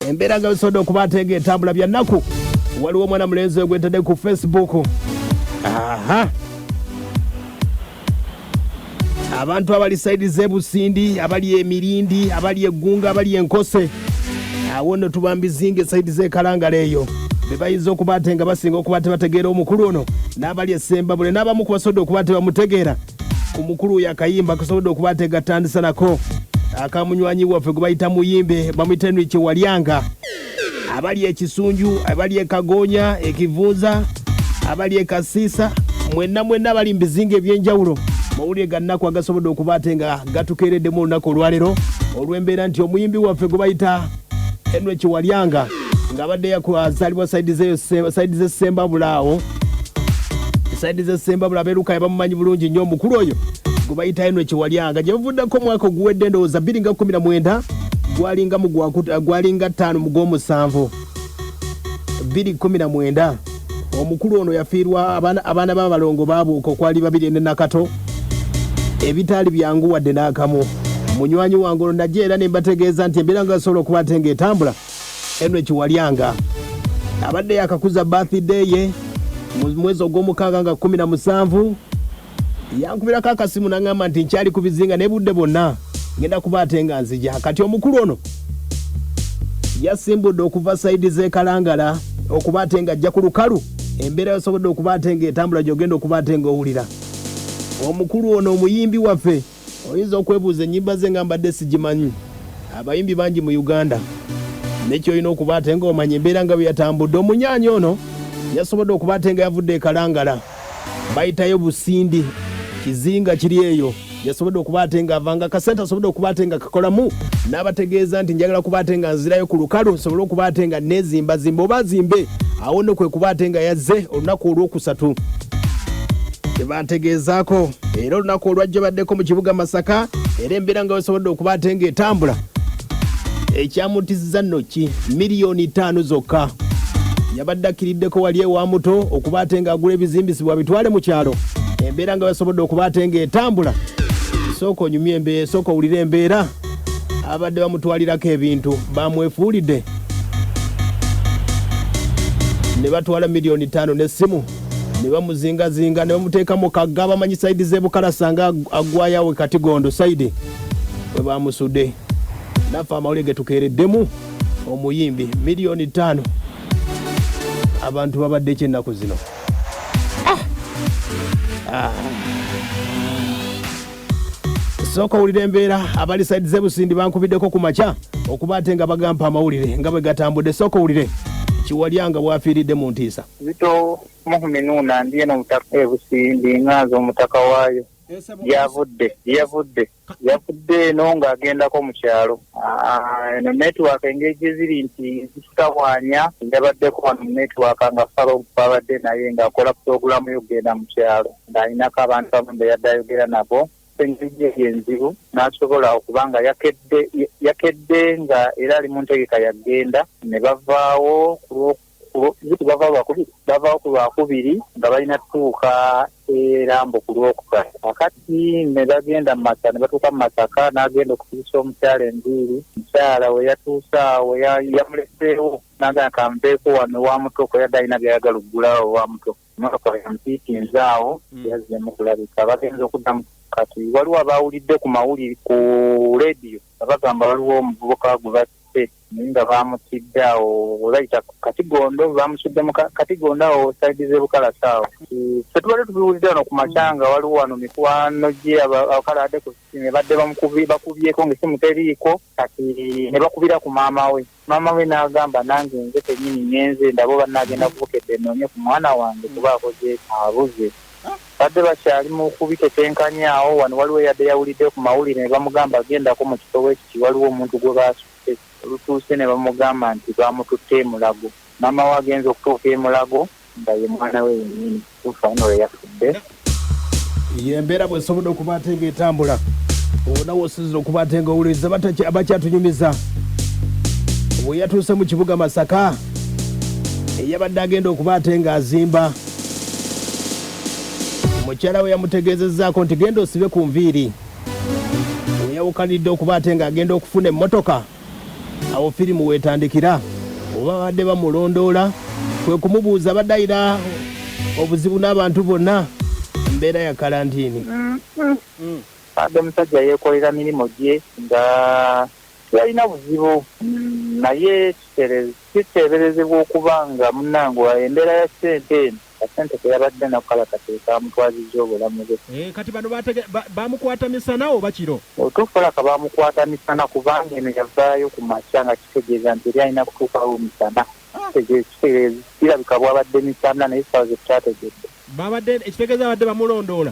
embeera nga bisobodde okubatenga etambula bya nnaku. Waliwo mwana mulenzi we gwetadde ku Facebook. Abantu abali saidi z'ebusindi, abali emirindi, abali eggunga, abali enkose, awo nno tubambizinga saidi z'ekalangala eyo be bayinza okubatenga basinga okuba tebategeera omukulu ono, n'abali essembabule n'abamu kubasobodde okuba tebamutegeera ku mukulu oyo akayimba kasobodde okubatenga tandisa nako akamunywanyi waffe gwe bayita muyimbe bamuyita Henry Kiwalyanga. Abali ekisunju, abali ekagoonya, ekivunza, abali ekasiisa, mwenna abali mbizinga ebyenjawulo mawulire ga nnaku agasobodde okubatenga gatukeereddemu olunaku olwaleero olw'embeera nti omuyimbi waffe gwe bayita Henry Kiwalyanga ng'abadde yazaalibwa saidi z'essembabula awo. Saidi z'essembabula abeeruka bamumanyi bulungi nnyo omukulu oyo gwe bayita Henry Kiwalyanga gye bavuddeko omwaka oguwedde ndowooza 2019 gwalinga 5 mu gw'omusanvu 2019. Omukulu ono yafiirwa abaana b'abalongo baabuuka okwali 2 ne nakato ebitaali byangu wadde n'akamu. Munywanyi wange ono najja era ne mbategeeza nti embeera nga asobola okubatenga etambula. Henry Kiwalyanga abadde yakakuza birthday ye mu mwezi ogw'omukaaga nga 17 yankubirako akasimu n'aŋŋamba nti nkyali ku bizinga n'ebudde bonna ngenda kubatenga nzija. Kati omukulu ono yasimbudde okuva saidi z'ekalangala okubatenga ajja ku lukalu. Embeera yasobodde okubatenga etambula gy'ogenda okubatenga owulira. Omukulu ono omuyimbi waffe oyinza okwebuuza ennyimba ze nga mbadde sigimanyi. Abayimbi bangi mu Uganda nekyolina okubatenga omanya embeera nga bwe yatambudde. Omunyaanyi ono yasobodde okubatenga yavudde ekalangala bayitayo busindi kizinga kiri eyo. Yasobodde okubatenga avanga kasente asobodde okubatenga kakolamu n'abategeeza nti njagala kubatenga nzirayo ku lukalu nsobole okubatenga nezimba oba zimbe. Awo nno kwe kubatenga yazze olunaku olwokusatu tebantegeezaako era olunaku olwajja baddeko mu kibuga Masaka era embeera nga wesobodde okubatenga etambula. Ekyamutizza nno ki miliyoni 5 zokka. Yabadde akkiriddeko wali ewa muto okubatenga agula ebizimbisibwa bitwale mu kyalo. Embeera nga wesobodde okubatenga etambula. Sooka onyumye embeera, sooka owulire embeera abadde bamutwalirako ebintu bamwefuulidde ne batwala miliyoni 5 n'essimu ne bamuzingazinga ne bamuteeka mu kagga. Bamanyi saidi z'ebukalasa nga agwayawe Katigondo saidi we bamusudde. Naffe amawulire ge tukeereddemu omuyimbi miliyoni 5 abantu babadde ekyennaku zino. Sooka owulire embeera abali saidi z'ebusindi bankubiddeko ku makya okubatenga bagamba amawulire nga bwe gatambudde. Sooka owulire Kiwalyanga bwafiiridde mu ntiisa. Zito muhuminuna ndiye n'omutaka ebusindi ngazo omutaka waayo yavudde no ng'agendako mu kyalo. Eno network engeri ziri nti zitawanya yabaddeko wano network nga Faro babadde naye ng'akola puroguramu y'okugenda mu kyalo ng'alinako abantu abamu be yadde ayogera nabo. Engeri enzibu n'asobola okubanga yakedde nga era ali mu ntegeka yagenda ne bavaawo bavaawo ku lwakubiri nga balina tuuka erambo ku lwokubiri. Akati ne bagenda mu Masaka ne batuuka mu Masaka n'agenda okutuusa omukyala enviiri. Mukyala we yatuusa awo yamuleseewo n'agamba kampeeko wano wa mutoko yadde alina byayagala oggulawo wa muto. Motoka yampiikinze awo yazzemu kulabika. Bagenza okuddamu kati waliwo abaawulidde ku mawulire ku leediyo nga bagamba waliwo omuvubuka gwe basse naye nga baamutidde awo olayita Katigondo bamusudde mu Katigondo awo saidi z'ebukalasa awo. Ffe tubadde tubiwulidde wano ku makyanga waliwo wano mikwano gye abakaladde ku sisimu badde bakubyeko ng'essimu teriiko kati ne bakubira ku maama we. Maama we n'agamba nange nze kennyini ngenze ndaba oba naagenda kubukedde nnoonye ku mwana wange kuba akoze abuze. Badde bakyali mu kubitetenkanya awo wano waliwo yadde yawulidde ku mawulire ne bamugamba agendako mu kitobo ekiti waliwo omuntu gwe baasutte. Olutuuse ne bamugamba nti bamututte e Mulago. Maama we agenza okutuuka e Mulago nga ye mwana we yennyini tufaano we yafudde. Embeera bw'esobodde okubatenga etambula onawo osinzira okubatenga owuliriza abakyatunyumiza. Bwe yatuuse mu kibuga Masaka eyabadde agenda okubatenga azimba. Mukyala we yamutegeezezzaako nti genda osibe ku nviiri. Yawukanidde okubatenga agenda okufuna emmotoka awo firimu wetandikira oba badde bamulondoola kwe kumubuuza baddayira obuzibu n'abantu bonna mbeera ya kalantiini. Badde omusajja yeekolera mirimu gye nga yalina buzibu naye kiteeberezebwa okuba nga munnange embeera ya ssente eno kasente teyabadde nakukala kateeka amutwazizza obulamu bwe. Kati bano bamukwata misana oba kiro? Otuufulaka bamukwata misana kubanga eno yavaayo ku makya nga kitegeeza nti eri alina kutuukawo misana. Kirabika bwabadde misana naye sawa ze tutategedde. Babadde ekitegeeza badde bamulondoola.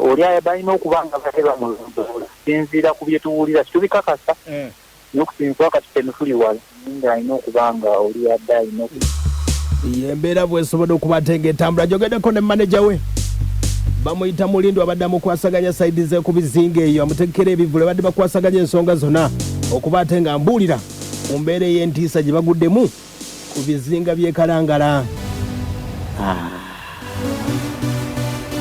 Oli balina okuba nga badde bamulondoola. Sinziira ku bye tuwulira kitubikakasa. N'okusinzira kati tuli wala nga alina okuba nga oli adde alina embeera bwesobodde okubatenga etambula. Jogeddeko ne maneja we bamuyita Mulindi abadde amukwasaganya saidi ze ku bizinga eyo amutegekera ebivule badde bakwasaganya ensonga zonna okuba ate nga mbuulira ku mbeera ey'entiisa gye baguddemu ku bizinga by'e Kalangala.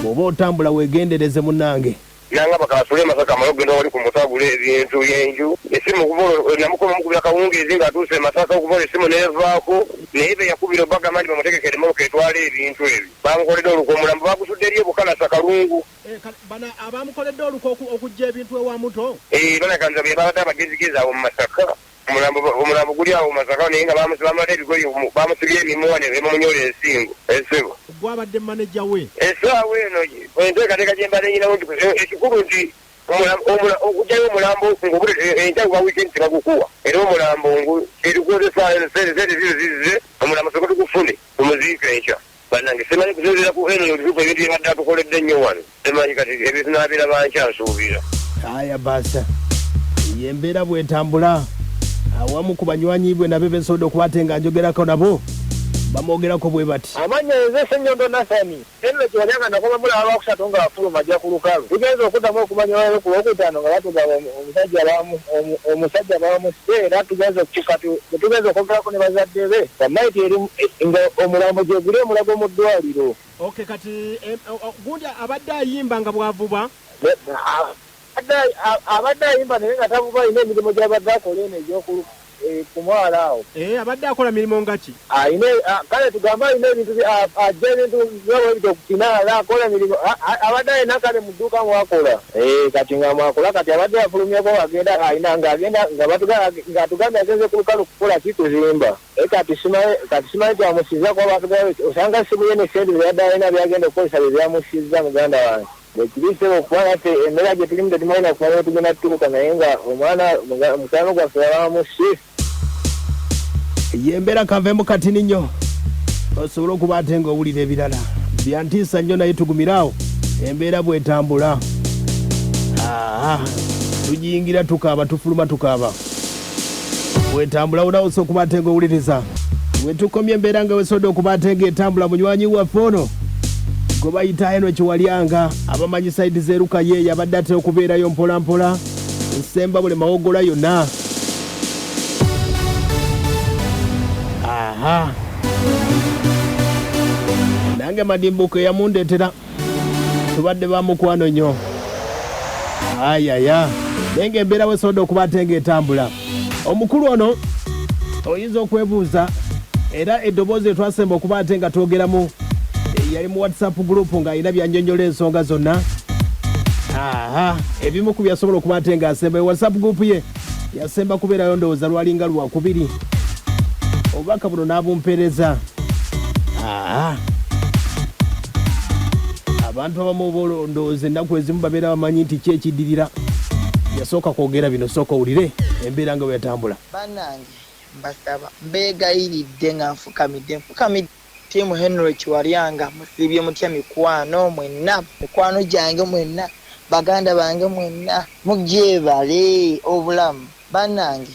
Bw'oba otambula weegendereze munnange. Nanga bakasule Masaka amagendo wali ku musagula ebintu y'enju esimu kubola namukoma mukubira kawungeezi ng'atuuse Masaka okubola esimu neevaako naye be yakubira obbaga amaanyi bamutegekere emotoka etwala ebintu ebyo bamukoledde oluko omulambo bagusudde eri Bukalasa Kalungu. Bana abamukoledde oluko okujja ebintu ewa muto banaganza bye babadde abagezigezi awo mu Masaka omulambo guli awo mu Masaka naye nga bamusibamaleta ebigoyi bamusibye ebimuwa ne bemumunyola ensingo ensigo. Gwabadde maneja we essaawa eno enteekateeka gye mbadde nyinawo nti ekikulu nti okugyayo omulambo ng'obule enkyagwa wiiki nti bagukuwa era omulambo erikukozesa sente zize omulambo soka tugufune tumuziika enkya bannange simanyi kusinziira ku eno olutuufu ebintu bye badde atukoledde nnyo wano simanyi kati ebintu naabira nkyansuubira. Aya basa yembeera bwetambula awamu ku banywanyi bwe nabe besobodde okubate nga njogerako nabo bamwogerako bwe bati. Amanya nze Ssenyondo Nathani eno kiwalyanga nakoma mulaba bakusatu nga bafuluma ajja ku lukalu tugenza okuddamu okumanya wale ku lwokutaano nga batugaba omusajja bamusse era tugenza okwogerako ne bazadde be bamaiti eri nga omulambo gye guli omulago mu ddwaliro. Okay, kati gundi abadde ayimba nga bwavuba abadde ayimba naye nga tavuba alina emirimu gy'abadde akola eno egy'okulu kumwala awo. Abadde akola mirimu nga ki? Kale tugamba alina ebintu ajja ebintu byabwebito okukinaala akola mirimu abadde alina kale mu dduuka mwakola kati nga mwakola kati abadde afulumyeko agenda alina ng'agenda ng'atugambye agenze ku lukalu kukola kituzimba kati simanyi tyamusiza kuba batugambye osanga sibuye ne sente byadde alina byagenda okukozesa bye byamusiza muganda wange. Ekibisebo okuba nate embeera gye tulimu tetumanyi kumanya tugenda tutuuka naye nga omwana mukyano gwaffe yabamusi yembeera kaveemu katini nnyo osobole okuba ate nga owulira ebirala byantiisa nnyo naye tugumirawo embeera bwetambula tugiyingira tukaaba tufuluma tukaaba bwetambula olawusa okuba ate nga owuliriza wetukomye embeera nga wesobodde okuba ate nga etambula munywanyi waffe ono gwe bayita eno Kiwalyanga abamanyi saidi zeeruka ye yabadde atera okubeerayo mpolampola nsemba buli mawogola yonna. Nange madimbuko yamundeetera tubadde bamukwano nnyo ayaya naye nga embeera wesobodde okuba ate nga etambula. Omukulu ono oyinza okwebuuza era eddoboozi etwasemba okuba ate nga twogeramu yali mu WhatsApp group ng'alina byannyonnyola ensonga zonna. Ebimu ku byasobola okuba ate nga asemba WhatsApp group ye yasemba kubeerayo ndowooza lwalinga lwakubiri obubaka buno n'abumpeereza. Abantu abamu bolondooza ennaku ezimu babeera bamanyi nti kyekiddirira yasooka kwogera bino sooka owulire embeera nga bwetambula. Bannange mbasaba mbeegayiridde nga nfukamidde tiimu Henry Kiwalyanga musibye mutya mikwano mwenna mikwano gyange mwenna baganda bange mwenna mugyebale obulamu. Bannange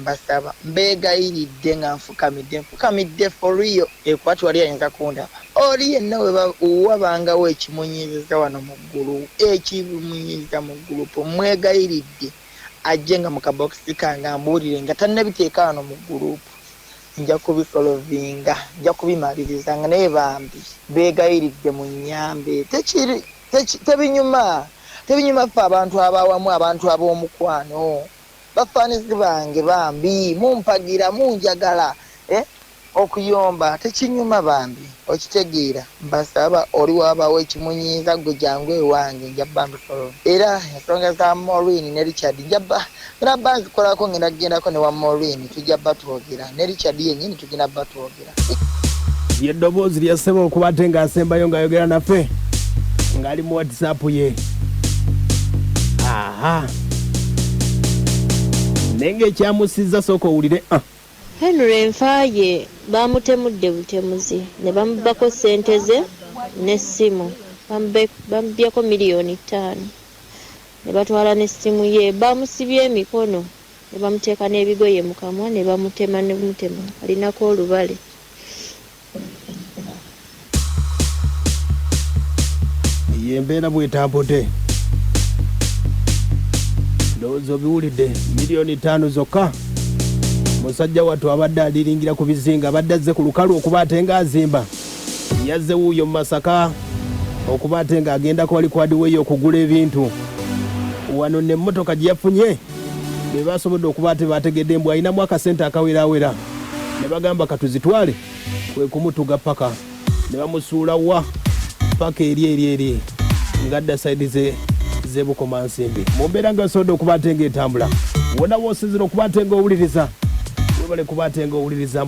mbasaba mbeegayiridde nga nfukamidde for real ekwati wali ayinza kundaba oli yenna wewabangawo ekimunyiriza wano mu ggulu ekimunyiriza mu ggulupu mwegayiridde ajje nga mu kabokisi kange ambuulire nga tannabiteeka wano mu ggulupu nja kubisolovinga nja kubimaliriza nga naye bambi beegayiridde mu nnyambe tebinyuma ffe abantu abawamu abantu ab'omukwano bafaanizi bange bambi mumpagira munjagala okuyomba tekinyuma bambi okitegeera mbasaba oli wabawo ekimunyiiza gwe jangu ewange njabba mbifolo era ensonga za Maureen ne Richard njabba nabba nzikolako ngenda kugendako ne wa Maureen tujabba twogera ne Richard yennyini tugenda bba twogera yeddoboozi lyasema okuba ate ng'asembayo ng'ayogera naffe ng'ali mu WhatsApp ye. Aha nenge ekyamusizza sooka owulire Henry Enfaye bamutemudde butemuzi ne bamubako ssente ze n'essimu bamubyako $5,000,000 ne batwala n'essimu ye bamusibye emikono ne bamuteeka n'ebigoye mu kamwa ne bamutema alinako olubale. Yembeera bwetambudde ndowooza obiwulidde $5,000,000 zokka. Musajja wattu abadde aliringira ku bizinga abadde azze ku lukalu okuba ate ng'azimba yazze wuuyo mu Masaka okuba ate ng'agendako wali kwadiweeyo okugula ebintu wano n'emmotoka gye yafunye be basobodde okuba ate bategedde mbu alinamu akasente akawerawera ne bagamba katuzitwale kwe kumutuga paka ne bamusuula wa paka eri ngadda sayidi ze Bukomansimbi mu mbeera nga osobodde okuba ate ng'etambula wonna w'osinzira okuba ate ng'owuliriza webale kuba ate ng'owuliriza